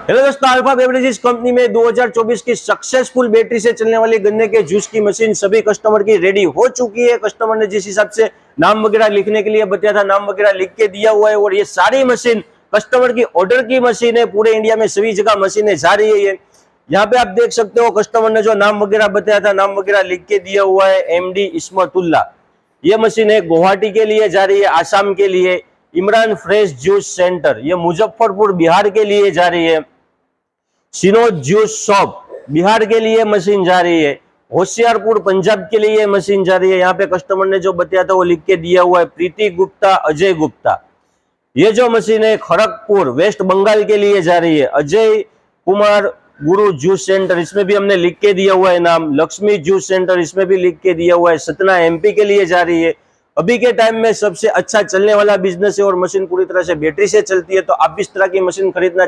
Hello दोस्तों, alpha beverages company में 2024 की सक्सेसफुल बैटरी से चलने वाली गन्ने के जूस की मशीन सभी कस्टमर की रेडी हो चुकी है। कस्टमर ने जिस हिसाब से नाम वगैरह लिखने के लिए बताया था, नाम वगैरह लिख के दिया हुआ है और ये सारी मशीन कस्टमर की ऑर्डर की मशीन है। पूरे इंडिया में सभी जगह मशीनें जा रही है। ये यहाँ पे आप देख सकते हो, कस्टमर ने जो नाम वगैरह बताया था, नाम वगैरह लिख के दिया हुआ है MD इस्मतुल्ला। ये मशीन है गुवाहाटी के लिए जा रही है, आसाम के लिए इमरान फ्रेश जूस सेंटर, ये मुजफ्फरपुर बिहार के लिए जा रही है। सिनोज जूस शॉप बिहार के लिए मशीन जा रही है। होशियारपुर पंजाब के लिए मशीन जा रही है। यहाँ पे कस्टमर ने जो बताया था वो लिख के दिया हुआ है, प्रीति गुप्ता, अजय गुप्ता। ये जो मशीन है खड़गपुर वेस्ट बंगाल के लिए जा रही है, अजय कुमार गुरु जूस सेंटर, इसमें भी हमने लिख के दिया हुआ है नाम। लक्ष्मी जूस सेंटर, इसमें भी लिख के दिया हुआ है, सतना MP के लिए जा रही है। अभी के टाइम में सबसे अच्छा चलने वाला बिजनेस है और मशीन पूरी तरह से बैटरी से चलती है। तो आप इस तरह की मशीन खरीदना